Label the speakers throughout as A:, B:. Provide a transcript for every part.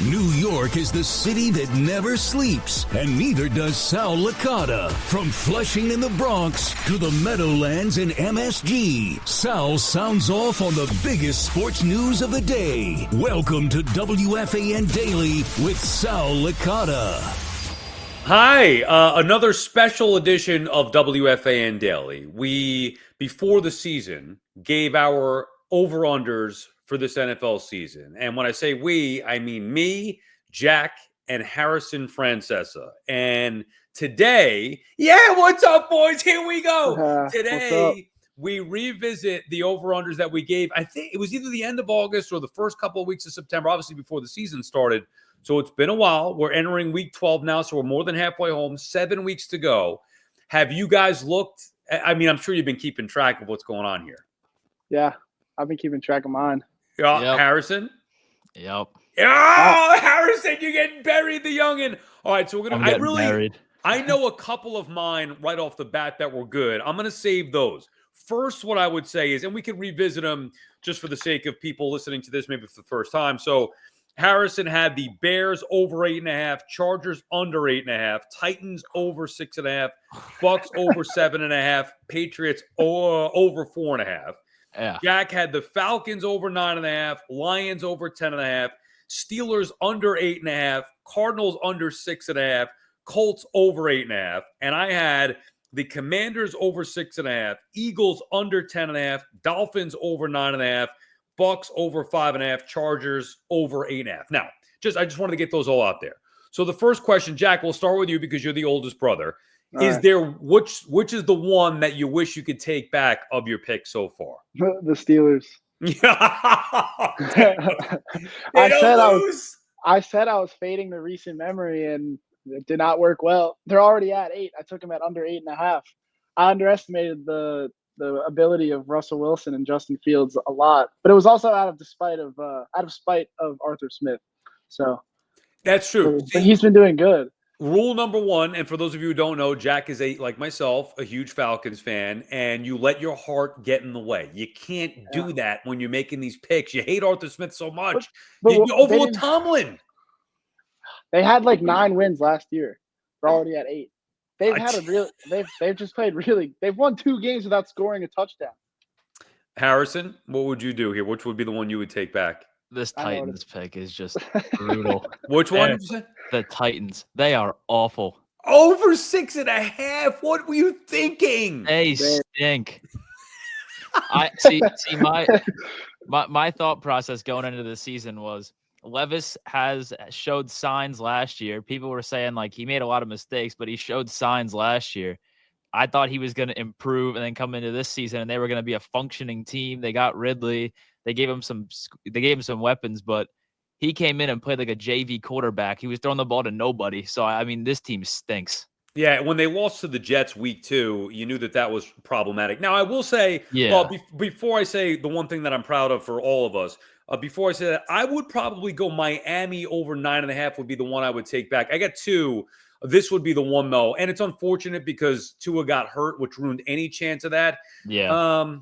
A: New York is the city that never sleeps, and neither does Sal Licata. From Flushing in the Bronx to the Meadowlands in MSG, Sal sounds off on the biggest sports news of the day. Welcome to WFAN Daily with Sal Licata.
B: Hi, another special edition of WFAN Daily. We, before the season, gave our over-unders for this NFL season. And when I say we, I mean me, Jack, and Harrison Francesa. And today, what's up, boys? Here we go. Today, we revisit the over-unders that we gave. I think it was either the end of August or the first couple of weeks of September, obviously before the season started. So it's been a while. We're entering week 12 now, so we're more than halfway home. 7 weeks to go. Have you guys looked? I mean, I'm sure you've been keeping track of what's going on here.
C: Yeah, I've been keeping track of mine.
B: Yep. Harrison?
D: Yep.
B: Oh, Harrison, you're getting buried, the youngin'. All right, so we're going to –
D: married.
B: I know a couple of mine right off the bat that were good. I'm going to save those. First, what I would say is – and we can revisit them just for the sake of people listening to this maybe for the first time. So Harrison had the Bears over 8.5, Chargers under 8.5, Titans over 6.5, Bucks over 7.5, Patriots over 4.5.
D: Yeah.
B: Jack had the Falcons over 9.5, Lions over 10.5, Steelers under 8.5, Cardinals under 6.5, Colts over 8.5, and I had the Commanders over 6.5, Eagles under 10.5, Dolphins over 9.5, Bucks over 5.5, Chargers over 8.5. Now, I just wanted to get those all out there. So the first question, Jack, we'll start with you because you're the oldest brother. Is there which is the one that you wish you could take back of your pick so far?
C: The Steelers. I said I was fading the recent memory, and it did not work well. They're already at 8. I took them at under 8.5. I underestimated the ability of Russell Wilson and Justin Fields a lot, but it was also out of spite of Arthur Smith. So
B: that's true.
C: But he's been doing good.
B: Rule number one, and for those of you who don't know, Jack is like myself, a huge Falcons fan, and you let your heart get in the way. You can't do that when you're making these picks. You hate Arthur Smith so much. You overlook Tomlin.
C: They had like 9 wins last year. They're already at 8. They've just played really. They've won 2 games without scoring a touchdown.
B: Harrison, what would you do here? Which would be the one you would take back?
D: This Titans pick is just brutal.
B: Which one did you say?
D: The Titans. They are awful.
B: Over 6.5. What were you thinking?
D: They stink. I see. My thought process going into the season was Levis has showed signs last year. People were saying like he made a lot of mistakes, but he showed signs last year. I thought he was going to improve and then come into this season and they were going to be a functioning team. They got Ridley. They gave him some weapons, but he came in and played like a JV quarterback. He was throwing the ball to nobody. So, I mean, this team stinks.
B: Yeah, when they lost to the Jets week 2, you knew that was problematic. Now, I will say, before I say the one thing that I'm proud of for all of us, before I say that, I would probably go Miami over 9.5 would be the one I would take back. I got 2. This would be the one, though. And it's unfortunate because Tua got hurt, which ruined any chance of that.
D: Yeah.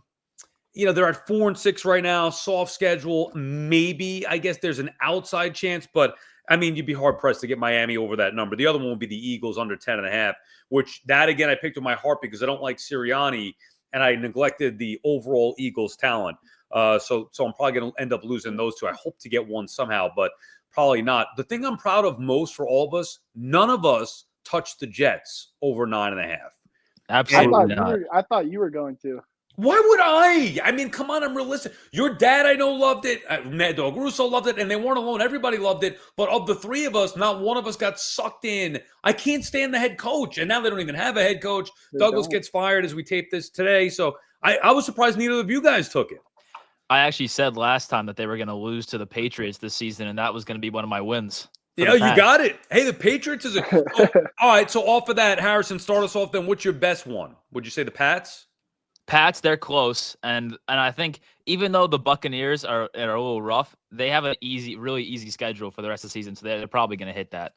B: They're at 4-6 right now, soft schedule. Maybe, I guess there's an outside chance, but I mean, you'd be hard pressed to get Miami over that number. The other one would be the Eagles under 10.5, which that again, I picked with my heart because I don't like Sirianni and I neglected the overall Eagles talent. So I'm probably going to end up losing those 2. I hope to get one somehow, but probably not. The thing I'm proud of most for all of us, none of us touched the Jets over 9.5.
D: Absolutely not.
C: I thought you were going to.
B: Why would I? I mean, come on, I'm realistic. Your dad, I know, loved it. Mad Dog Russo loved it, and they weren't alone. Everybody loved it. But of the 3 of us, not one of us got sucked in. I can't stand the head coach, and now they don't even have a head coach. Douglas gets fired as we tape this today. So I was surprised neither of you guys took it.
D: I actually said last time that they were going to lose to the Patriots this season, and that was going to be one of my wins.
B: Yeah, you got it. Hey, the Patriots is all right, so off of that, Harrison, start us off then. What's your best one? Would you say the Pats?
D: Pats, they're close, and I think even though the Buccaneers are a little rough, they have an really easy schedule for the rest of the season, so they're probably going to hit that.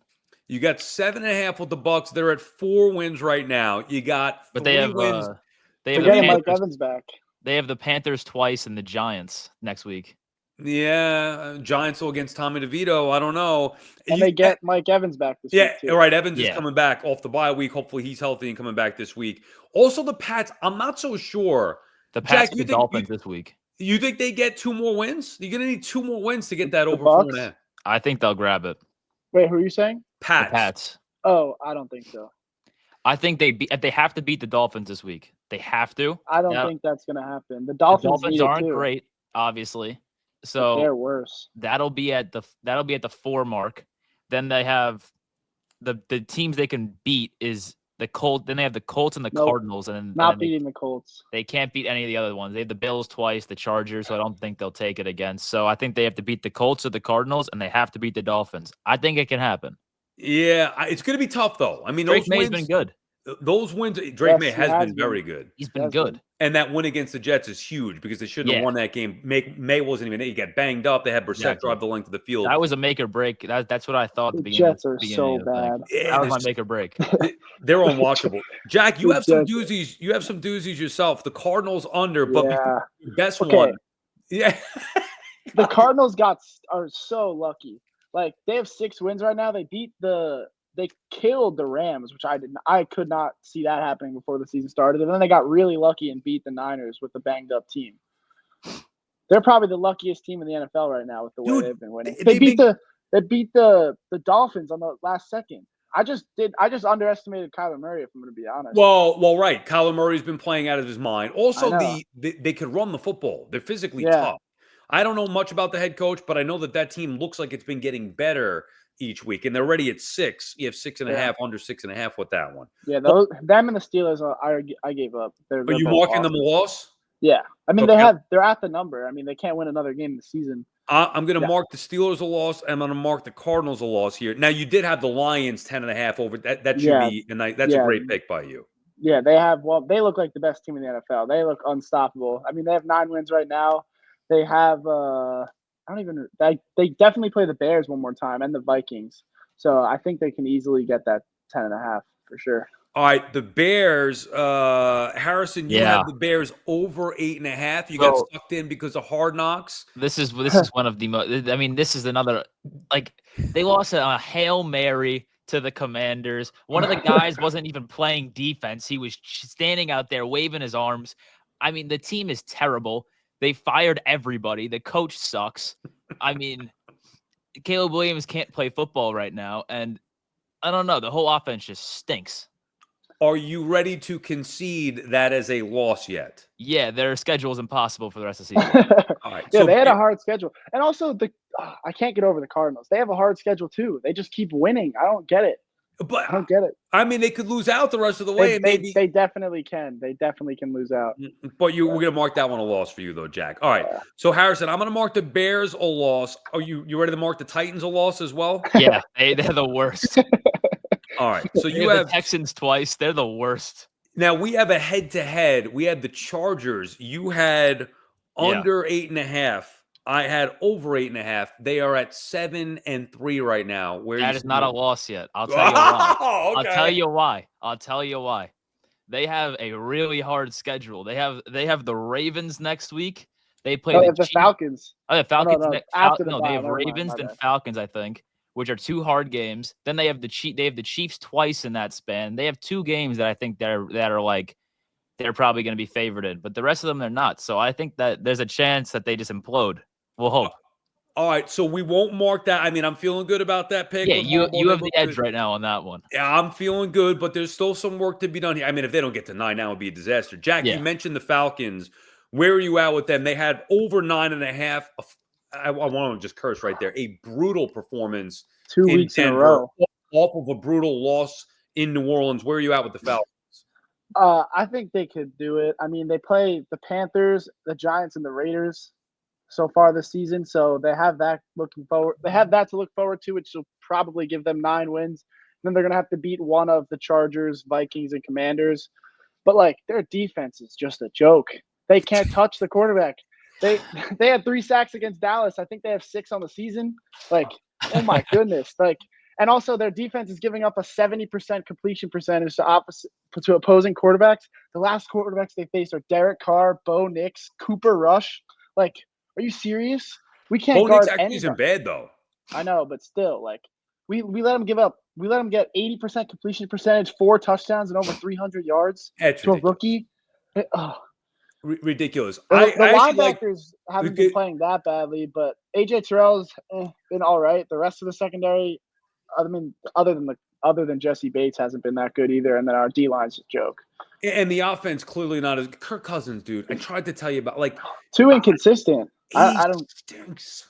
B: You got 7.5 with the Bucks. They're at 4 wins right now. You got 3 wins.
D: They have
C: Mike Evans back.
D: They have the Panthers twice and the Giants next week.
B: Yeah, Giants will against Tommy DeVito. I don't know.
C: And they get Mike Evans back this week, too.
B: Right. Evans is coming back off the bye week. Hopefully he's healthy and coming back this week. Also, the Pats, I'm not so sure.
D: The Pats the Dolphins this week.
B: You think they get 2 more wins? You're going to need 2 more wins to get that over
C: Bucks?
B: 4.5.
D: I think they'll grab it.
C: Wait, who are you saying?
B: Pats.
D: The Pats.
C: Oh, I don't think so.
D: I think they have to beat the Dolphins this week. They have to.
C: I don't think that's going to happen. The Dolphins
D: aren't great, obviously. So
C: they're worse.
D: That'll be at the 4 mark. Then they have the teams they can beat is the Colts. Then they have the Colts and the Cardinals, and
C: beating the Colts.
D: They can't beat any of the other ones. They have the Bills twice, the Chargers. So I don't think they'll take it again. So I think they have to beat the Colts or the Cardinals, and they have to beat the Dolphins. I think it can happen.
B: Yeah, it's going to be tough though. I mean,
D: Drake May's been good.
B: Those wins, Drake May has been very good.
D: He's been good.
B: And that win against the Jets is huge because they shouldn't have won that game. May wasn't even. He got banged up. They had Brissett drive the length of the field.
D: That was a make or break. That's what I thought.
C: The Jets are so bad.
D: That was my make or break.
B: They're unwatchable. Jack, you have some doozies. You have some doozies yourself. The Cardinals under, but the best one. Yeah.
C: The Cardinals are so lucky. Like they have 6 wins right now. They killed the Rams, which I could not see that happening before the season started. And then they got really lucky and beat the Niners with a banged up team. They're probably the luckiest team in the NFL right now with the way they've been winning. They beat the Dolphins on the last second. I just underestimated Kyler Murray, if I'm going to be honest.
B: Well, right. Kyler Murray's been playing out of his mind. Also, they could run the football. They're physically tough. I don't know much about the head coach, but I know that team looks like it's been getting better each week, and they're already at 6. You have 6.5, under 6.5 with that one.
C: Yeah, them and the Steelers, I gave up. Are
B: you marking them a loss?
C: Yeah, I mean they're at the number. I mean they can't win another game this season.
B: I'm going to mark the Steelers a loss. I'm going to mark the Cardinals a loss here. Now you did have the Lions 10.5 over. That should be, and that's a great pick by you.
C: Yeah, they look like the best team in the NFL. They look unstoppable. I mean they have 9 wins right now. They have they definitely play the Bears one more time and the Vikings. So I think they can easily get that 10.5 for sure.
B: All right, the Bears, Harrison, you have the Bears over 8.5. You got sucked in because of Hard Knocks.
D: This is one of the most. I mean, this is another they lost a Hail Mary to the Commanders. One of the guys wasn't even playing defense; he was standing out there waving his arms. I mean, the team is terrible. They fired everybody. The coach sucks. I mean, Caleb Williams can't play football right now, and I don't know. The whole offense just stinks.
B: Are you ready to concede that as a loss yet?
D: Yeah, their schedule is impossible for the rest of the season.
B: All right.
C: Yeah, they had a hard schedule. And also, I can't get over the Cardinals. They have a hard schedule, too. They just keep winning. I don't get it.
B: But
C: I don't get it.
B: I mean, they could lose out the rest of the way.
C: They definitely can. They definitely can lose out.
B: But we're going to mark that one a loss for you, though, Jack. All right. So, Harrison, I'm going to mark the Bears a loss. Are you ready to mark the Titans a loss as well?
D: Yeah, they're the worst.
B: All right. So you
D: have the Texans twice. They're the worst.
B: Now, we have a head-to-head. We had the Chargers. You had under 8.5. I had over 8.5. They are at 7-3 right now.
D: That is not a loss yet. I'll tell you why. Okay. I'll tell you why. They have a really hard schedule. They have the Ravens next week. They play
C: the Falcons.
D: Oh, the Falcons.
C: They
D: have Ravens and Falcons, I think, which are 2 hard games. Then they have the Chiefs twice in that span. They have 2 games that I think they're probably going to be favorited, but the rest of them they're not. So I think that there's a chance that they just implode. We'll hope.
B: All right, so we won't mark that. I mean, I'm feeling good about that pick.
D: Yeah, you have the edge right now on that one.
B: Yeah, I'm feeling good, but there's still some work to be done here. I mean, if they don't get to 9 now, it would be a disaster. Jack, you mentioned the Falcons. Where are you at with them? They had over 9.5. I want to just curse right there. A brutal performance
C: 2 weeks in a row.
B: Off of a brutal loss in New Orleans. Where are you at with the Falcons?
C: I think they could do it. I mean, they play the Panthers, the Giants, and the Raiders so far this season, so they have that looking forward. They have that to look forward to, which will probably give them 9 wins. Then they're gonna have to beat one of the Chargers, Vikings, and Commanders. But their defense is just a joke. They can't touch the quarterback. They had 3 sacks against Dallas. I think they have 6 on the season. Oh my goodness. And also their defense is giving up a 70% completion percentage to opposing quarterbacks. The last quarterbacks they faced are Derek Carr, Bo Nix, Cooper Rush. Are you serious? We can't
B: Bo Nix
C: guard
B: actually isn't
C: anybody.
B: bad though.
C: I know, but still, like we let them give up. We let them get 80% completion percentage, 4 touchdowns, and over 300 yards
B: That's
C: to a
B: ridiculous.
C: rookie.
B: Ridiculous.
C: The
B: I actually like.
C: linebackers haven't been playing that badly, but AJ Terrell's been all right. The rest of the secondary, I mean, other than Jesse Bates, hasn't been that good either. And then our D line's a joke.
B: And the offense clearly not as Kirk Cousins, dude. I tried to tell you about
C: too inconsistent.
B: He
C: I don't.
B: stinks.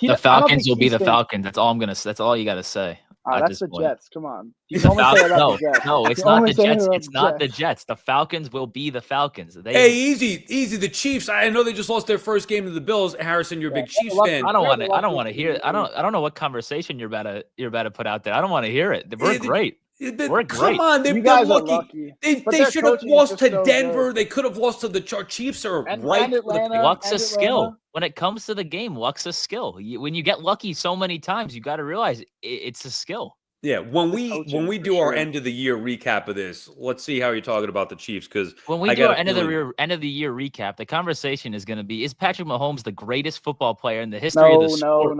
D: The Falcons will be the Falcons. That's all I'm gonna. That's all you got to say.
C: That's the point. Jets. Come on.
D: You can only say about the Jets. No, it's not the Jets. It's not the Jets. The Falcons will be the Falcons.
B: Hey, easy. The Chiefs. I know they just lost their first game to the Bills. Harrison, you're a big Chiefs fan.
D: I don't want to hear it. I don't know what conversation you're about to put out there. I don't want to hear it. We're great. We're great.
B: Come on,
C: you guys are lucky.
B: They should have lost to Denver. Good. They could have lost to the Chiefs or right.
D: Luck's a skill. When it comes to the game, luck's a skill. When you get lucky so many times, you got to realize it's a skill.
B: Yeah, when we do our end of the year recap of this, let's see how you're talking about the Chiefs, because
D: when we do our end of the year recap, the conversation is going to be: is Patrick Mahomes the greatest football player in the history of the sport?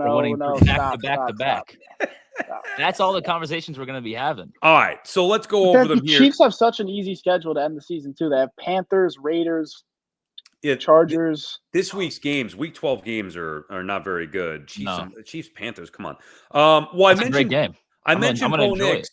D: Back to back. That's all the conversations we're going to be having.
B: All right, so let's go over them here.
C: The Chiefs have such an easy schedule to end the season too. They have Panthers, Raiders, Chargers.
B: This week's games, week 12 games, are not very good. Chiefs, Panthers. Come on. Well, I mentioned
D: a great game.
B: I mentioned Bo Nix.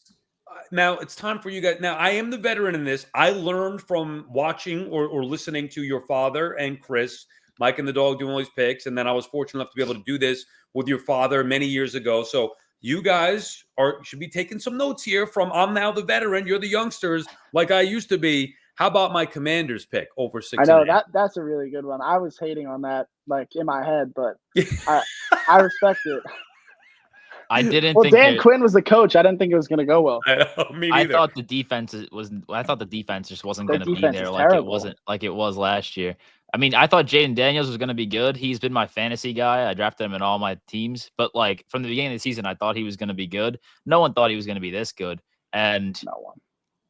B: Now it's time for you guys. Now I am the veteran in this. I learned from watching or listening to your father and Chris, Mike and the dog doing all these picks, and then I was fortunate enough to be able to do this with your father many years ago. So you guys should be taking some notes here. From I'm now the veteran, you're the youngsters, like I used to be. How about my Commanders pick over 6?
C: I know that's a really good one. I was hating on that like in my head, but I respect it.
D: I didn't.
C: Well, Dan Quinn was the coach. I didn't think it was going to go well.
B: Me neither.
D: I thought the defense just wasn't going to be there like it was last year. I mean, I thought Jaden Daniels was going to be good. He's been my fantasy guy. I drafted him in all my teams. But like from the beginning of the season, I thought he was going to be good. No one thought he was going to be this good. And
C: no one.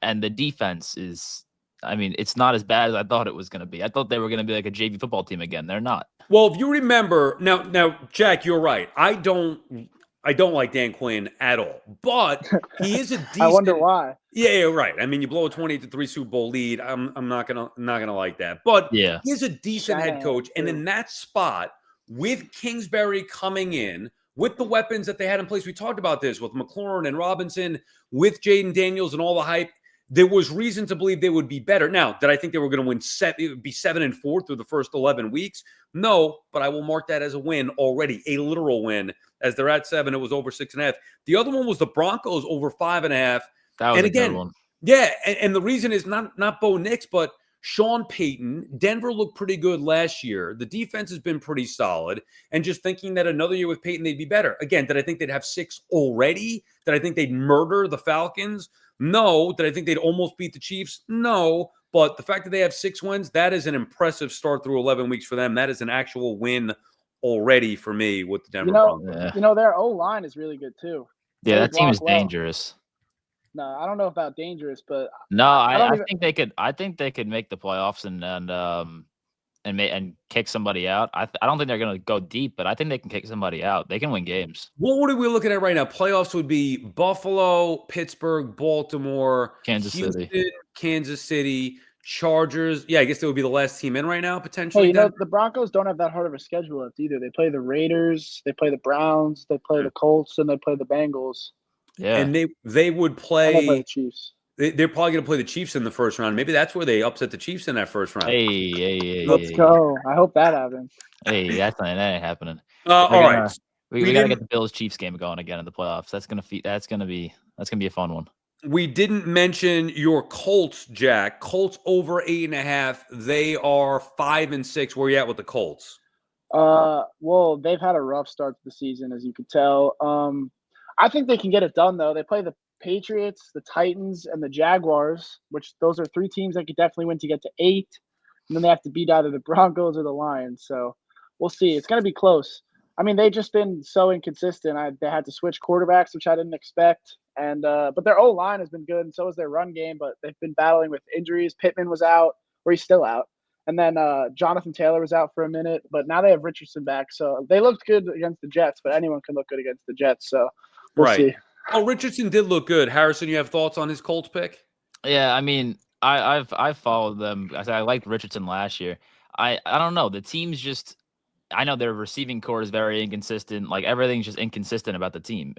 D: And the defense is. I mean, it's not as bad as I thought it was going to be. I thought they were going to be like a JV football team again. They're not.
B: Well, if you remember, now, Jack, you're right. I don't like Dan Quinn at all, but he is a decent.
C: I wonder why.
B: Yeah, right. I mean, you blow a 28-3 Super Bowl lead. I'm not gonna like that, but
D: yeah,
B: he's a decent head coach, and in that spot with Kingsbury coming in with the weapons that they had in place, we talked about this with McLaurin and Robinson, with Jaden Daniels and all the hype. There was reason to believe they would be better. Now, did I think they were going to win it would be 7-4 through the first 11 weeks? No, but I will mark that as a win already, a literal win. As they're at 7, it was over 6.5. The other one was the Broncos over 5.5.
D: That was a good one.
B: Yeah, and the reason is not Bo Nix, but Sean Payton. Denver looked pretty good last year. The defense has been pretty solid. And just thinking that another year with Payton, they'd be better. Again, did I think they'd have 6 already? Did I think they'd murder the Falcons? No. Did I think they'd almost beat the Chiefs? No. But the fact that they have 6 wins, that is an impressive start through 11 weeks for them. That is an actual win already for me with the Denver Broncos.
C: You know, their O-line is really good too.
D: Yeah, that team is dangerous.
C: No, I don't know about dangerous, but
D: no, I think they could. I think they could make the playoffs and kick somebody out. I don't think they're going to go deep, but I think they can kick somebody out. They can win games.
B: What are we looking at right now? Playoffs would be Buffalo, Pittsburgh, Baltimore,
D: Houston,
B: Kansas City, Chargers. Yeah, I guess they would be the last team in right now, potentially.
C: Hey, you know, the Broncos don't have that hard of a schedule left either. They play the Raiders, they play the Browns, they play the Colts, and they play the Bengals.
B: Yeah, and they would play
C: the Chiefs.
B: They're probably going to play the Chiefs in the first round. Maybe that's where they upset the Chiefs in that first round.
C: Let's go. I hope that happens.
D: Hey, that ain't happening.
B: All right,
D: we got to get the Bills-Chiefs game going again in the playoffs. That's gonna be a fun one.
B: We didn't mention your Colts, Jack. Colts over 8.5. They are 5-6. Where are you at with the Colts?
C: Well, they've had a rough start to the season, as you could tell. I think they can get it done, though. They play the Patriots, the Titans, and the Jaguars, which those are 3 teams that could definitely win to get to 8. And then they have to beat either the Broncos or the Lions. So we'll see. It's going to be close. I mean, they've just been so inconsistent. They had to switch quarterbacks, which I didn't expect. And but their O-line has been good, and so is their run game. But they've been battling with injuries. Pittman was out, or he's still out. And then Jonathan Taylor was out for a minute, but now they have Richardson back. So they looked good against the Jets, but anyone can look good against the Jets. So we'll see.
B: Oh, Richardson did look good. Harrison, you have thoughts on his Colts pick?
D: Yeah, I mean, I've followed them. I liked Richardson last year. I don't know. The team's just I know their receiving core is very inconsistent. Like everything's just inconsistent about the team.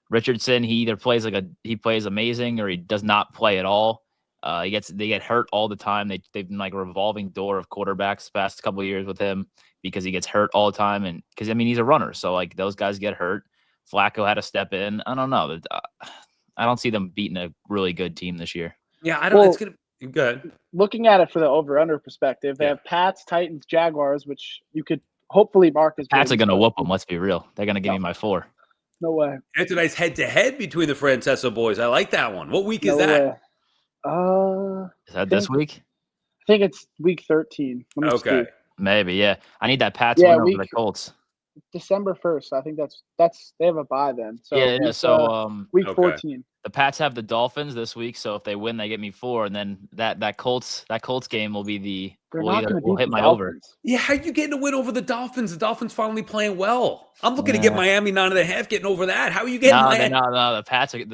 D: Richardson, he either plays he plays amazing or he does not play at all. They get hurt all the time. They've been like a revolving door of quarterbacks the past couple of years with him because he gets hurt all the time. And because I mean he's a runner, so like those guys get hurt. Flacco had to step in. I don't know. I don't see them beating a really good team this year.
B: Yeah, I don't.
C: Well,
B: it's gonna be good.
C: Looking at it for the over/under perspective, they have Pats, Titans, Jaguars, which you could hopefully mark as.
D: Pats are gonna whoop them. Let's be real. They're gonna give me my 4.
C: No way.
B: It's a nice head-to-head between the Francesa boys. I like that one. What week is that?
D: Is that this week?
C: I think it's week 13.
B: Okay.
D: Maybe, yeah. I need that Pats win over the Colts.
C: December 1st. I think that's they have a bye then. So week 14.
D: The Pats have the Dolphins this week, so if they win, they get me 4, and then that Colts game will be we'll hit my over.
B: Yeah, how are you getting a win over the Dolphins? The Dolphins finally playing well. I'm looking to get Miami 9.5, getting over that. How are you getting Miami?
D: No, the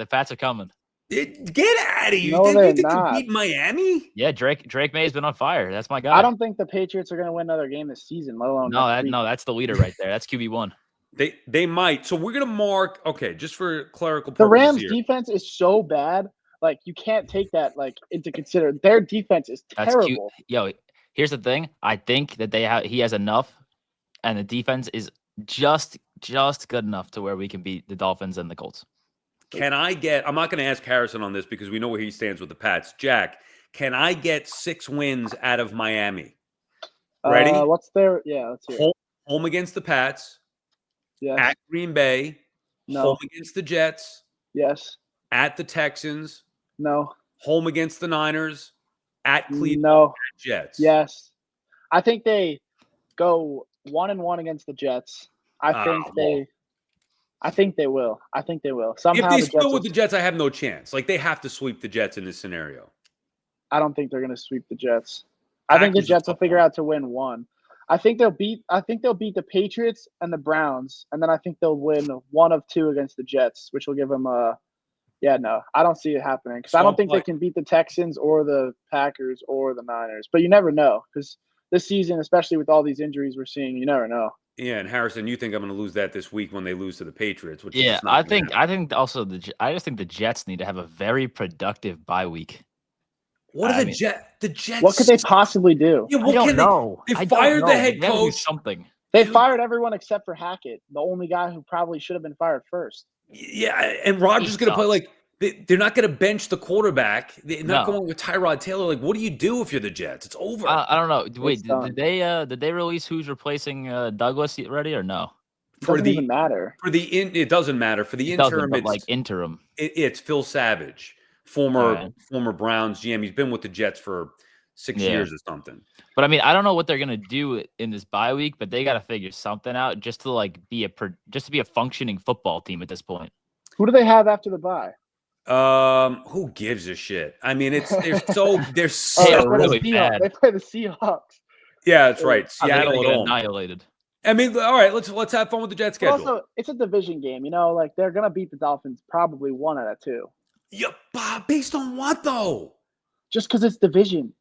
D: Pats are coming.
B: Get out of here.
C: No,
B: you think
C: not.
B: you beat Miami?
D: Yeah, Drake May's been on fire. That's my guy.
C: I don't think the Patriots are going to win another game this season, let alone
D: that's the leader right there. That's QB1.
B: They might. So we're going to mark, just for clerical purposes
C: the Rams
B: here.
C: Defense is so bad. Like, you can't take that into consider. Their defense is terrible.
D: Yo, here's the thing. I think that he has enough, and the defense is just good enough to where we can beat the Dolphins and the Colts.
B: I'm not going to ask Harrison on this because we know where he stands with the Pats. Jack, can I get 6 wins out of Miami? Ready?
C: Let's hear it.
B: Home against the Pats.
C: Yes.
B: At Green Bay.
C: No.
B: Home against the Jets.
C: Yes.
B: At the Texans.
C: No.
B: Home against the Niners. At Cleveland.
C: No.
B: At Jets.
C: Yes. I think they go 1-1 against the Jets. I think they will. Somehow,
B: if they split with the Jets, I have no chance. Like, they have to sweep the Jets in this scenario.
C: I don't think they're going to sweep the Jets. I think the Jets will figure out to win 1. I think they'll beat the Patriots and the Browns, and then I think they'll win 1 of 2 against the Jets, which will give them I don't see it happening because I don't think they can beat the Texans or the Packers or the Niners. But you never know because this season, especially with all these injuries we're seeing, you never know.
B: Yeah, and Harrison, you think I'm going to lose that this week when they lose to the Patriots? Which
D: I think also I just think the Jets need to have a very productive bye week.
B: What are the Jets?
C: What could they possibly do?
B: Yeah,
D: I don't know.
B: They fired the head coach.
D: Something.
C: They fired everyone except for Hackett, the only guy who probably should have been fired first.
B: Yeah, and Rodgers going to play they're not going to bench the quarterback. They're not going with Tyrod Taylor. Like, what do you do if you're the Jets? It's over.
D: I don't know. Wait, did they release who's replacing Douglas already or no?
C: It doesn't even matter.
B: It doesn't matter. For the interim,
D: interim.
B: It's Phil Savage, former Browns GM. He's been with the Jets for 6 years or something.
D: But I mean, I don't know what they're gonna do in this bye week, but they got to figure something out just to be a functioning football team at this point.
C: Who do they have after the bye?
B: Who gives a shit? I mean, they're so
D: really bad.
C: They play the Seahawks.
B: Yeah, that's right. Seattle at home.
D: Annihilated.
B: I mean, all right, let's have fun with the Jets schedule.
C: Also, it's a division game, they're gonna beat the Dolphins probably 1 out of 2.
B: Yeah, based on what though?
C: Just because it's division.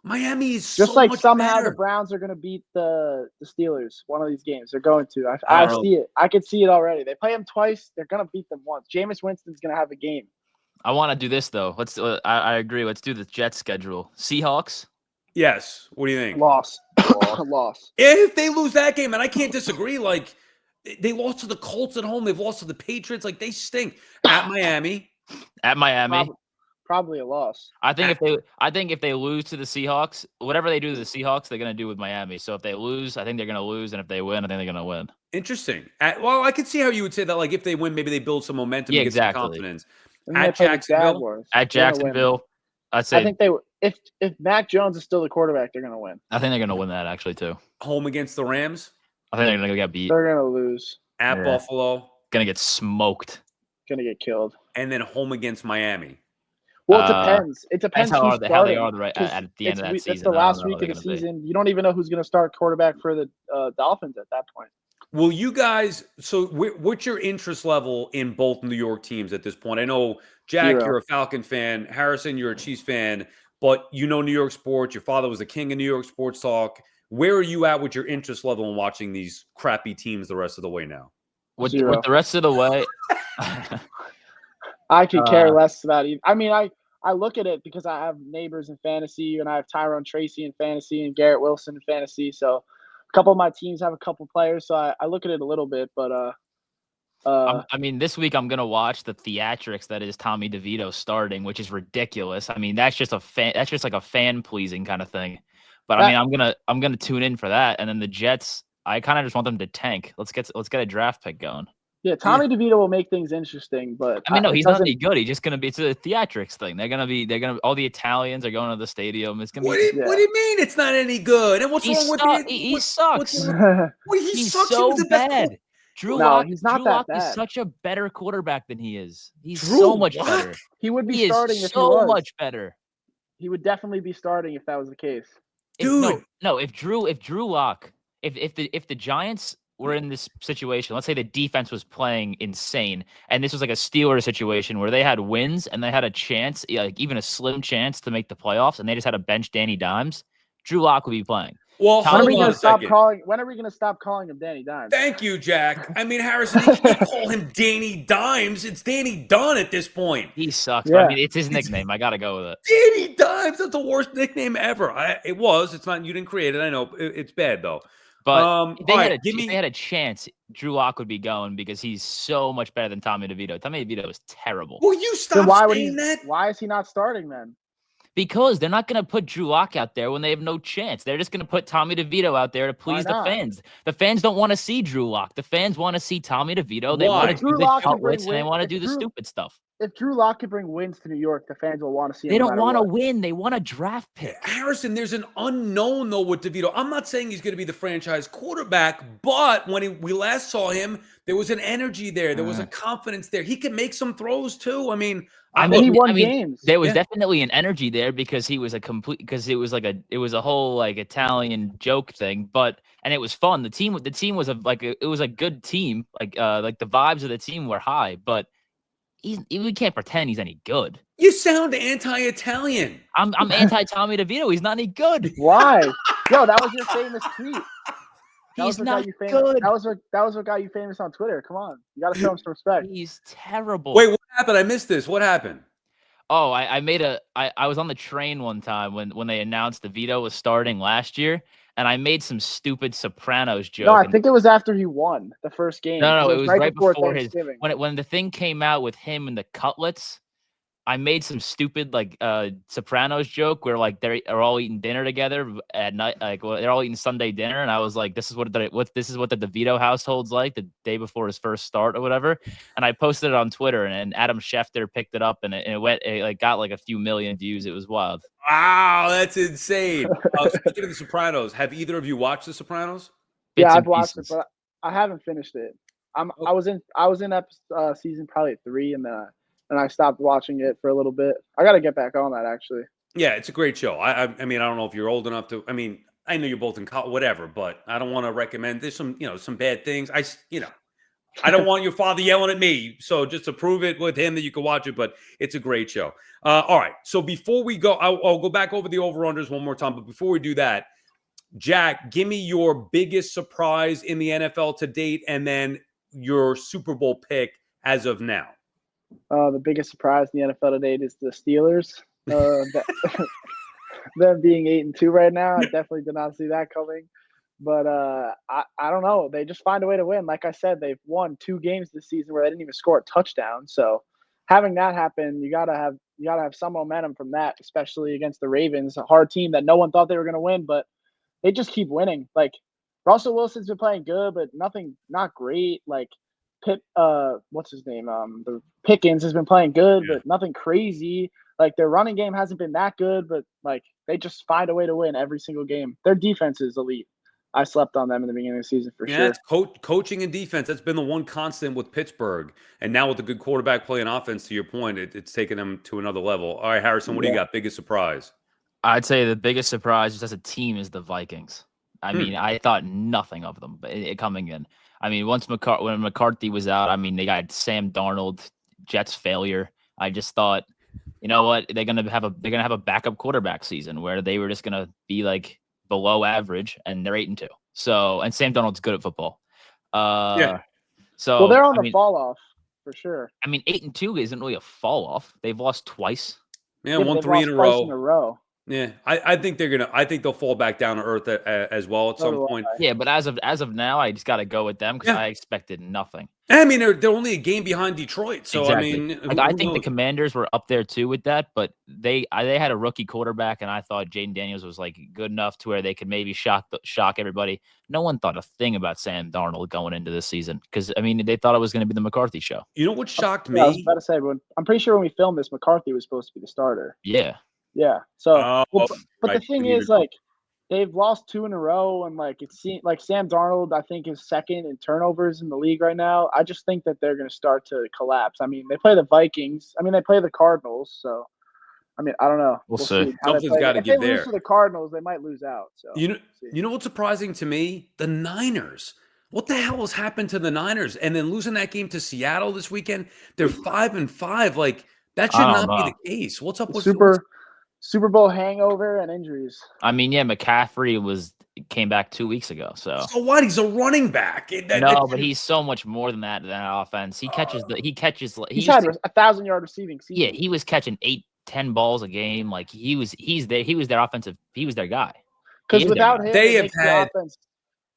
B: Miami is
C: just
B: so
C: like
B: much
C: somehow
B: better.
C: The Browns are gonna beat the Steelers one of these games. They're going to. I see it. I can see it already. They play them twice. They're gonna beat them once. Jameis Winston's gonna have a game.
D: I want to do this though. I agree. Let's do the Jets schedule. Seahawks.
B: Yes. What do you think?
C: Loss. Loss.
B: If they lose that game, and I can't disagree. Like, they lost to the Colts at home. They've lost to the Patriots. Like, they stink. At Miami.
C: Probably a loss.
D: I think if they lose to the Seahawks, whatever they do to the Seahawks, they're gonna do with Miami. So if they lose, I think they're gonna lose, and if they win, I think they're gonna win.
B: Interesting. Well, I could see how you would say that. Like, if they win, maybe they build some momentum and get some confidence. At
D: Jacksonville, I'd say.
C: I think if Mac Jones is still the quarterback, they're gonna win.
D: I think they're gonna win that actually too.
B: Home against the Rams.
D: I think they're gonna get beat.
C: They're gonna lose.
B: At Buffalo.
D: Gonna get smoked.
C: Gonna get killed.
B: And then home against Miami.
C: Well, it depends. It depends
D: how
C: who's
D: they
C: starting.
D: are at the end of that
C: It's
D: season.
C: the
D: I don't
C: last
D: know
C: week
D: how
C: of
D: they're
C: the
D: going to be.
C: season. You don't even know who's going to start quarterback for the Dolphins at that point.
B: Will you guys? So, what's your interest level in both New York teams at this point? I know Jack,
C: 0.
B: you're a Falcon fan. Harrison, you're a Chiefs fan. But you know New York sports. Your father was the king of New York sports talk. Where are you at with your interest level in watching these crappy teams the rest of the way now?
D: With
C: 0.
D: the rest of the way,
C: I could care less about it. I mean, I look at it because I have neighbors in fantasy, and I have Tyrone Tracy in fantasy and Garrett Wilson in fantasy. So a couple of my teams have a couple players, so I look at it a little bit. But
D: I mean, this week I'm gonna watch the theatrics that is Tommy DeVito starting, which is ridiculous. I mean, that's just like a fan pleasing kind of thing. But I mean, I'm gonna tune in for that. And then the Jets, I kind of just want them to tank. Let's get a draft pick going.
C: yeah, Tommy DeVito will make things interesting. But
D: I mean, no, he's not any good. He's just gonna be. It's a theatrics thing. They're gonna. All the Italians are going to the stadium. It's gonna
B: What
D: be.
B: do you mean it's not any good? And what's wrong with it?
D: He sucks.
B: He sucks.
D: So
B: He was the best
D: bad. Drew
C: No,
D: Lock,
C: he's not
D: Drew
C: that
D: Lock is
C: bad.
D: such a better quarterback than he is. He's
B: Drew
D: so much
B: Lock?
D: better.
C: He would be
D: He
C: starting
D: is
C: if he was.
D: so much better.
C: He would definitely be starting if that was the case.
B: Dude.
D: If Drew Lock, if the Giants were in this situation, let's say the defense was playing insane, and this was like a Steelers situation where they had wins and they had a chance, like even a slim chance to make the playoffs, and they just had to bench Danny Dimes, Drew Lock would be playing.
B: Well,
C: When are we
B: hold on
C: going
B: a
C: to stop
B: second.
C: calling? When are we going to stop calling him Danny Dimes?
B: Thank you, Jack. I mean, Harrison, you can't call him Danny Dimes. It's Danny Dunn at this point.
D: He sucks.
C: Yeah.
D: But I mean, it's his nickname. I gotta go with it.
B: Danny Dimes. That's the worst nickname ever. It was. It's not. You didn't create it. I know. It's bad though.
D: But if
B: give
D: they had a chance, Drew Lock would be going because he's so much better than Tommy DeVito. Tommy DeVito is terrible.
B: Will you stop saying that?
C: Why is he not starting then?
D: Because they're not going to put Drew Lock out there when they have no chance. They're just going to put Tommy DeVito out there to please the fans. The fans don't want to see Drew Lock. The fans want to see Tommy DeVito. They want to do the cutlets and they want to do the stupid stuff.
C: If Drew Lock could bring wins to New York, the fans will want to see him.
D: They don't want to win. They want a draft pick.
B: Harrison, there's an unknown, though, with DeVito. I'm not saying he's going to be the franchise quarterback, but when we last saw him, there was an energy there. There was a confidence there. He can make some throws, too. I mean,
C: he won games.
D: There was definitely an energy there because he was it was a whole like Italian joke thing, and it was fun. The team was it was a good team. Like the vibes of the team were high, but we can't pretend he's any good.
B: You sound anti-Italian.
D: I'm anti-Tommy DeVito. He's not any good.
C: Why? Yo, that was your famous tweet.
D: He's not good.
C: That was what got you famous on Twitter. Come on, you got to show him some respect.
D: He's terrible.
B: Wait, what happened? I missed this. What happened?
D: Oh, I was on the train one time when they announced DeVito was starting last year, and I made some stupid Sopranos joke.
C: No, I think it was after he won the first game.
D: No, it was right before his
C: Thanksgiving.
D: When the thing came out with him and the cutlets. I made some stupid Sopranos joke where they're all eating dinner together at night, they're all eating Sunday dinner, and I was like, this is what the DeVito household's like the day before his first start or whatever, and I posted it on Twitter, and Adam Schefter picked it up, and it got like a few million views. It was wild.
B: Wow, that's insane. Speaking of the Sopranos, have either of you watched the Sopranos?
C: Yeah, I've watched it, but I haven't finished it. I was in season probably 3, and I stopped watching it for a little bit. I got to get back on that, actually.
B: Yeah, it's a great show. I mean, I don't know if you're old enough to. I mean, I know you're both in college, whatever, but I don't want to recommend. There's some bad things. I don't want your father yelling at me. So just to prove it with him that you can watch it, but it's a great show. All right. So before we go, I'll go back over the over-unders one more time. But before we do that, Jack, give me your biggest surprise in the NFL to date, and then your Super Bowl pick as of now.
C: The biggest surprise in the NFL to date is the Steelers. Them being 8-2 right now, I definitely did not see that coming. But I don't know. They just find a way to win. Like I said, they've won 2 games this season where they didn't even score a touchdown. So having that happen, you gotta have some momentum from that, especially against the Ravens, a hard team that no one thought they were gonna win, but they just keep winning. Like Russell Wilson's been playing good, but not great. Like what's his name? The Pickens has been playing good, but nothing crazy. Like their running game hasn't been that good, but like they just find a way to win every single game. Their defense is elite. I slept on them in the beginning of the season for
B: Yeah,
C: sure.
B: it's coaching and defense. That's been the one constant with Pittsburgh. And now with the good quarterback playing offense, to your point, it's taken them to another level. All right, Harrison, what do you got? Biggest surprise?
D: I'd say the biggest surprise just as a team is the Vikings. I mean, I thought nothing of them coming in. I mean, when McCarthy was out, I mean, they got Sam Darnold, Jets failure. I just thought, you know what, they're gonna have a backup quarterback season where they were just gonna be like below average, and they're 8-2. So, and Sam Darnold's good at football.
B: Yeah.
D: So
C: Well, they're on the fall off for sure.
D: I mean, 8-2 isn't really a fall off. They've lost twice.
B: Yeah,
C: Yeah,
B: won
C: they've
B: 3
C: lost
B: in a
C: twice
B: row.
C: in a row.
B: Yeah, I think they'll fall back down to earth as well at some point.
D: Yeah, but as of now, I just got to go with them because I expected nothing.
B: I mean, they're only a game behind Detroit, so
D: exactly.
B: I mean,
D: I think the Commanders were up there too with that, but they had a rookie quarterback, and I thought Jaden Daniels was like good enough to where they could maybe shock everybody. No one thought a thing about Sam Darnold going into this season because I mean they thought it was going to be the McCarthy show.
B: You know what shocked me?
C: I was about to say, I'm pretty sure when we filmed this, McCarthy was supposed to be the starter.
D: Yeah.
C: Yeah. So, but
B: right.
C: the thing is, like, they've lost 2 in a row, and like it seems like Sam Darnold, I think, is second in turnovers in the league right now. I just think that they're going to start to collapse. I mean, they play the Vikings. I mean, they play the Cardinals. So, I mean, I don't know.
D: We'll see.
B: Something's got to give there. If
C: they lose to the Cardinals, they might lose out. So
B: you know what's surprising to me? The Niners. What the hell has happened to the Niners? And then losing that game to Seattle this weekend, they're 5-5. Like that should not be the case. What's up with
C: Super Bowl hangover and injuries?
D: I mean, yeah, McCaffrey came back 2 weeks ago. So
B: what? He's a running back.
D: But he's so much more than that offense. He catches.
C: He's had 1,000-yard receiving season.
D: Yeah, he was catching 8-10 balls a game. Like he's their offensive. He was their guy.
C: Because without him,
B: they have had
C: the offense.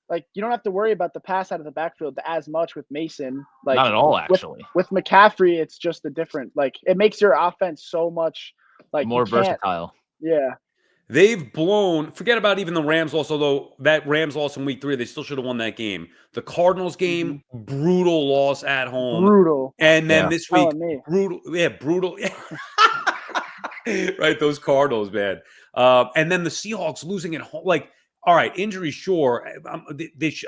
C: Like you don't have to worry about the pass out of the backfield as much with Mason. Like
D: not at all, actually.
C: With McCaffrey, it's just a different. Like it makes your offense so much
D: more versatile.
C: Yeah.
B: They've blown. Forget about even the Rams loss. Although that Rams loss in week 3, they still should have won that game. The Cardinals game, brutal loss at home.
C: Brutal.
B: And then this week, brutal. Yeah, brutal. Right, those Cardinals, man. And then the Seahawks losing at home. Like, all right, injury, sure.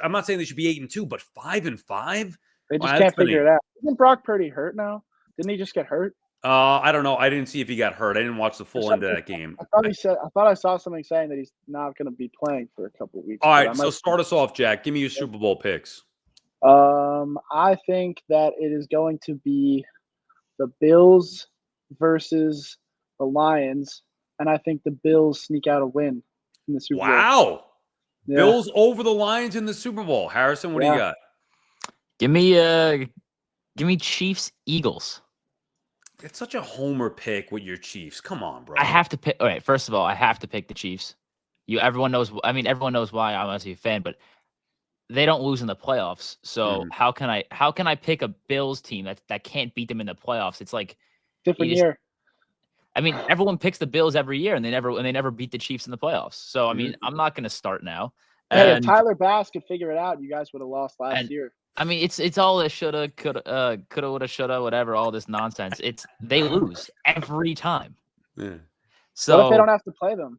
B: I'm not saying they should be 8-2, but 5-5.
C: They just can't figure it out. Isn't Brock Purdy hurt now? Didn't he just get hurt?
B: I don't know. I didn't see if he got hurt. I didn't watch the full end of that game.
C: I thought I saw something saying that he's not going to be playing for a couple of weeks.
B: All right, so start us off, Jack. Give me your Super Bowl picks.
C: I think that it is going to be the Bills versus the Lions, and I think the Bills sneak out a win in the Super Bowl.
B: Wow.
C: Yeah.
B: Bills over the Lions in the Super Bowl. Harrison, what do you got?
D: Give me Chiefs Eagles.
B: It's such a homer pick with your Chiefs. Come on, bro.
D: I have to pick. All right, first of all, I have to pick the Chiefs. Everyone knows why I'm a fan, but they don't lose in the playoffs. So how can I pick a Bills team that can't beat them in the playoffs? It's like
C: different year.
D: I mean, everyone picks the Bills every year, and they never beat the Chiefs in the playoffs. So I mean, I'm not going to start now.
C: Hey, if Tyler Bass could figure it out, you guys would have lost last year.
D: I mean, it's all this shoulda, coulda, woulda, shoulda, whatever, all this nonsense. They lose every time.
B: Yeah.
D: So
C: what if they don't have to play them?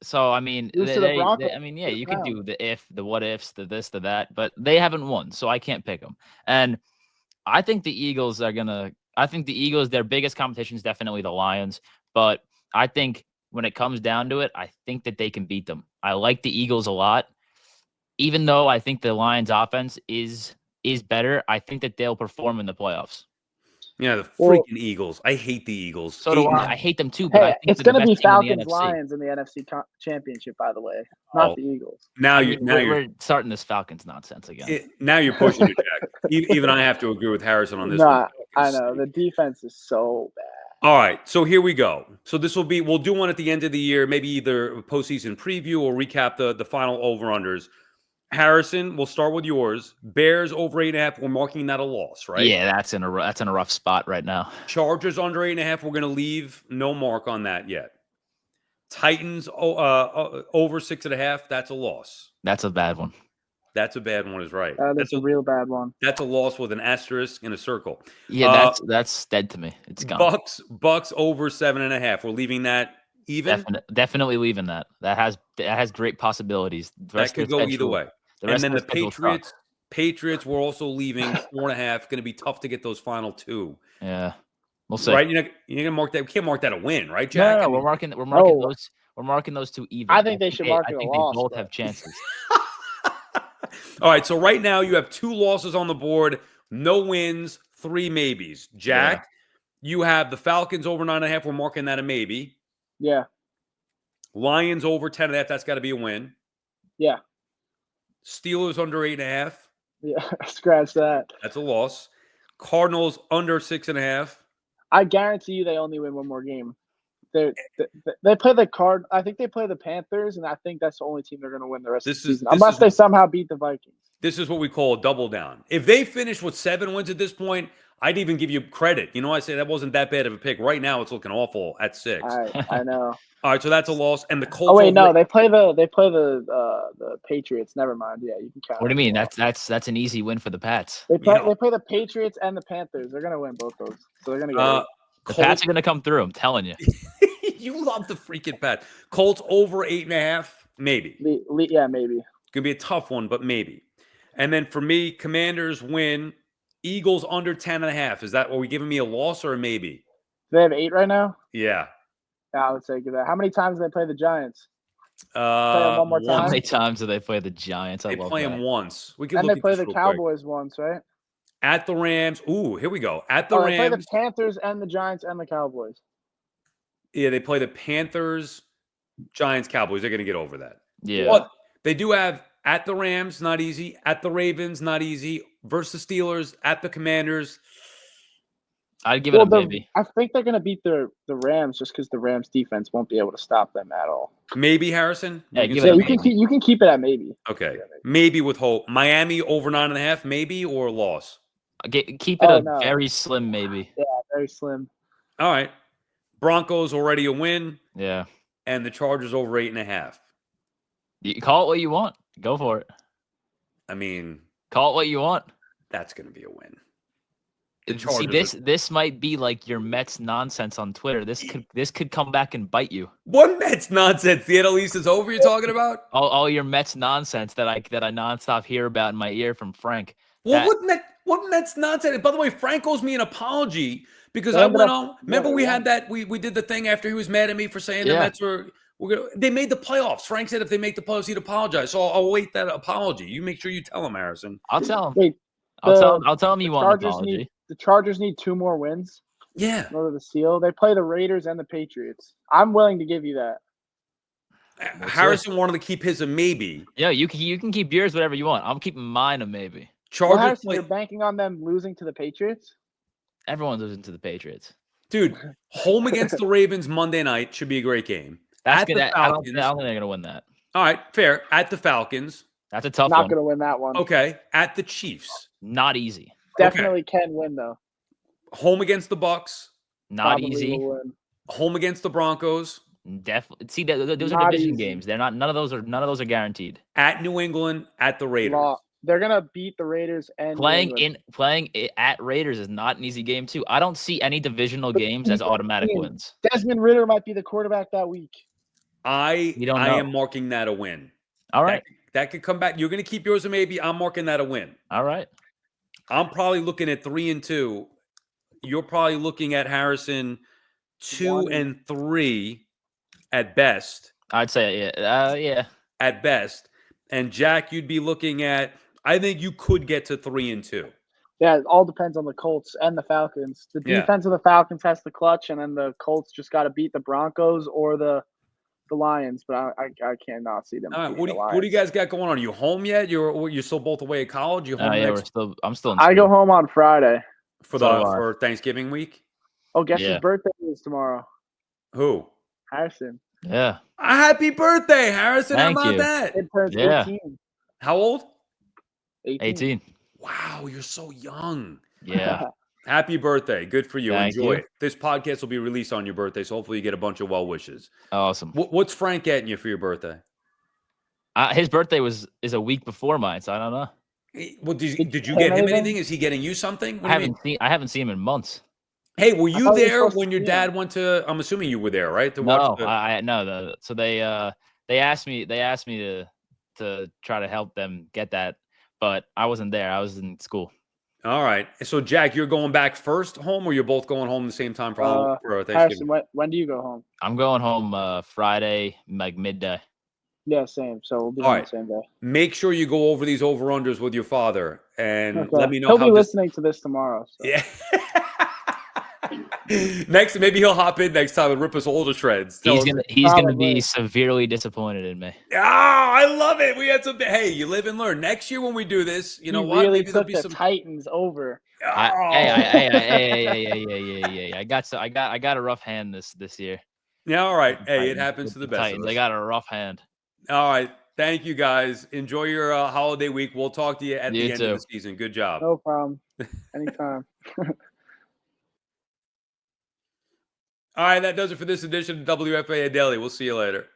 D: So I mean, you could do the what ifs, the this, the that, but they haven't won, so I can't pick them. And I think the Eagles their biggest competition is definitely the Lions, but I think when it comes down to it, I think that they can beat them. I like the Eagles a lot. Even though I think the Lions offense is better, I think that they'll perform in the playoffs.
B: Yeah, the freaking Eagles. I hate the Eagles.
D: So do I. I hate them too. But I think
C: it's going to be Falcons Lions in the NFC Championship, by the way, not the Eagles.
B: Now
D: we're starting this Falcons nonsense again.
B: Now you're pushing it, Jack. Even I have to agree with Harrison on this one.
C: I know the defense is so bad.
B: All right, so here we go. So we'll do one at the end of the year, maybe either a postseason preview or recap the final over-unders. Harrison, we'll start with yours. Bears over 8.5. We're marking that a loss, right?
D: Yeah, that's in a rough spot right now.
B: Chargers under 8.5. We're going to leave no mark on that yet. Titans over 6.5. That's a loss.
D: That's a bad one.
B: That's a bad one, is right.
C: That's a real bad one.
B: That's a loss with an asterisk and a circle.
D: Yeah, that's dead to me. It's gone.
B: Bucks over 7.5. We're leaving that Even?
D: Definitely leaving that. That has great possibilities. The rest
B: That could
D: of the
B: go either
D: schedule,
B: way.
D: The
B: And
D: rest
B: then
D: of
B: the
D: the schedule sucks.
B: Patriots were also leaving 4.5. Going to be tough to get those final 2.
D: Yeah, we'll see.
B: Right? You're gonna mark that. We can't mark that a win, right,
D: No,
B: Jack?
D: no,
B: I
D: no.
B: mean,
D: We're marking those 2 even.
C: I think they should mark it a
D: they
C: loss,
D: both
C: but-
D: have chances.
B: all right. So right now you have 2 losses on the board, no wins, 3 maybes. Jack, you have the Falcons over 9.5. We're marking that a maybe.
C: Yeah.
B: Lions over 10.5. That's got to be a win.
C: Yeah.
B: Steelers under 8.5.
C: Yeah. Scratch that.
B: That's a loss. Cardinals under 6.5.
C: I guarantee you they only win one more game. They play the I think they play the Panthers, and I think that's the only team they're going to win the rest of the season, unless they somehow beat the Vikings.
B: This is what we call a double down. If they finish with 7 wins at this point, I'd even give you credit. You know, I say that wasn't that bad of a pick. Right now, it's looking awful at 6.
C: I know.
B: All right, so that's a loss. And the Colts.
C: Oh wait, no, they play the Patriots. Never mind. Yeah, you can count.
D: What do you mean? That's an easy win for the Pats.
C: They play the Patriots and the Panthers. They're gonna win both those. So they're gonna get
D: the Pats are gonna come through. I'm telling you.
B: You love the freaking Pats. Colts over 8.5, maybe.
C: Yeah, maybe.
B: It's gonna be a tough one, but maybe. And then for me, Commanders win. Eagles under 10.5. Is that what we giving me a loss or a maybe?
C: They have 8 right now.
B: Yeah.
C: I would say that. How many times do they play the Giants?
B: Play
C: them one more time?
D: How many times do they play the Giants?
B: They play them once. We can
C: and
B: look
C: they play
B: at
C: the
B: this
C: Cowboys once, right?
B: At the Rams. Ooh, here we go. At the Rams.
C: They play the Panthers and the Giants and the Cowboys.
B: Yeah, they play the Panthers, Giants, Cowboys. They're going to get over that.
D: Yeah.
B: But they do have at the Rams, not easy. At the Ravens, not easy. Versus Steelers. At the Commanders.
D: I'd give it a maybe.
C: I think they're going to beat the Rams just because the Rams defense won't be able to stop them at all.
B: Maybe, Harrison?
D: Yeah,
C: you can keep it at maybe.
B: Okay. Maybe with hope. Miami over 9.5, maybe, or loss?
D: Keep it very slim maybe.
C: Yeah, very slim.
B: All right. Broncos already a win.
D: Yeah.
B: And the Chargers over 8.5.
D: You call it what you want. Go for it.
B: I mean,
D: call it what you want.
B: That's going to be a win.
D: See, this might be like your Mets nonsense on Twitter. This could come back and bite you.
B: What Mets nonsense? The NL East is over. You're talking about
D: all your Mets nonsense that I nonstop hear about in my ear from Frank.
B: Well, what Mets nonsense? By the way, Frank owes me an apology because I went on. Remember, we had that. We did the thing after he was mad at me for saying the Mets were gonna. They made the playoffs. Frank said if they make the playoffs, he'd apologize. So I'll wait that apology. You make sure you tell him, Harrison.
D: I'll tell him.
C: Wait,
D: I'll tell him you want an apology.
C: The Chargers need 2 more wins.
B: Yeah.
C: In order to seal. They play the Raiders and the Patriots. I'm willing to give you that.
B: Harrison wanted to keep his a maybe.
D: Yeah, you can keep yours whatever you want. I'm keeping mine a maybe.
B: Chargers.
C: Harrison, you're banking on them losing to the Patriots?
D: Everyone's losing to the Patriots.
B: Dude, home against the Ravens Monday night should be a great game.
D: That's good. I don't think they're going to win that.
B: All right, fair. At the Falcons.
D: That's a tough
C: one.
D: Not
C: going to win that one.
B: Okay. At the Chiefs.
D: Not easy.
C: Definitely can win, though.
B: Home against the Bucks.
D: Not easy.
B: Home against the Broncos.
D: Definitely. See, those are division games. They're not. None of those are guaranteed.
B: At New England. At the Raiders.
C: They're gonna beat the Raiders and
D: playing at Raiders is not an easy game too. I don't see any divisional games as automatic wins.
C: Desmond Ridder might be the quarterback that week.
B: I am marking that a win.
D: All right.
B: That could come back. You're gonna keep yours a maybe. I'm marking that a win.
D: All right.
B: I'm probably looking at 3-2. You're probably looking at Harrison 2-3 at best.
D: I'd say yeah.
B: At best. And Jack, you'd be looking at. I think you could get to 3-2.
C: Yeah, it all depends on the Colts and the Falcons. The defense of the Falcons has the clutch, and then the Colts just got to beat the Broncos or the Lions. But I cannot see them.
B: All right, what do you guys got going on? Are you home yet? You're still both away at college. You home?
D: I'm still. In school.
C: I go home on Friday
B: for Thanksgiving week.
C: Oh, guess whose birthday is tomorrow?
B: Who?
C: Harrison.
D: Yeah.
B: Happy birthday, Harrison.
D: Thank
B: How about
D: you.
B: that?
C: It turns 18.
B: How old?
D: 18.
B: Wow, you're so young.
D: Yeah.
B: Happy birthday. Good for you.
D: Thank
B: Enjoy
D: you.
B: it. This podcast will be released on your birthday, so hopefully you get a bunch of well wishes.
D: Awesome.
B: What's Frank getting you for your birthday?
D: His birthday is a week before mine, so I don't know.
B: Well, did you get him anything? Is he getting you something?
D: I haven't seen him in months.
B: Hey, were
C: I
B: you
C: thought we were
B: there
C: supposed
B: when
C: to
B: your
C: see him.
B: dad went to? I'm assuming you were there, right? To watch
D: No,
B: the.
D: I no. So they asked me to try to help them get that, but I wasn't there. I was in school.
B: All right. So, Jack, you're going back first home, or you're both going home the same time for Thanksgiving?
C: Harrison, when do you go home?
D: I'm going home Friday, like midday.
C: Yeah, same. So we'll be
B: All
C: home the
B: right.
C: same day.
B: Make sure you go over these over-unders with your father and let
C: Okay.
B: me know
C: He'll
B: how
C: be
B: this.
C: listening to this tomorrow. So.
B: Yeah. Next, maybe he'll hop in next time and rip us all to shreds.
D: He's gonna be
C: Probably.
D: severely disappointed in me.
B: Ah, I love it. We had something. Hey, you live and learn. Next year when we do this, you
C: He
B: know what?
C: really
B: Maybe there'll
C: took
B: be
C: the
B: some.
C: Titans over.
D: Hey, I got a rough hand this year.
B: Yeah, all right.
D: With the
B: Hey, it
D: Titans,
B: happens
D: with
B: to
D: the
B: the best of
D: Titans. I
B: us.
D: got a rough hand.
B: All right. Thank you, guys. Enjoy your holiday week. We'll talk to you at
D: You
B: the end of
D: too.
B: the season. Good job.
C: No problem. Anytime.
B: All right. That does it for this edition of WFAN Daily. We'll see you later.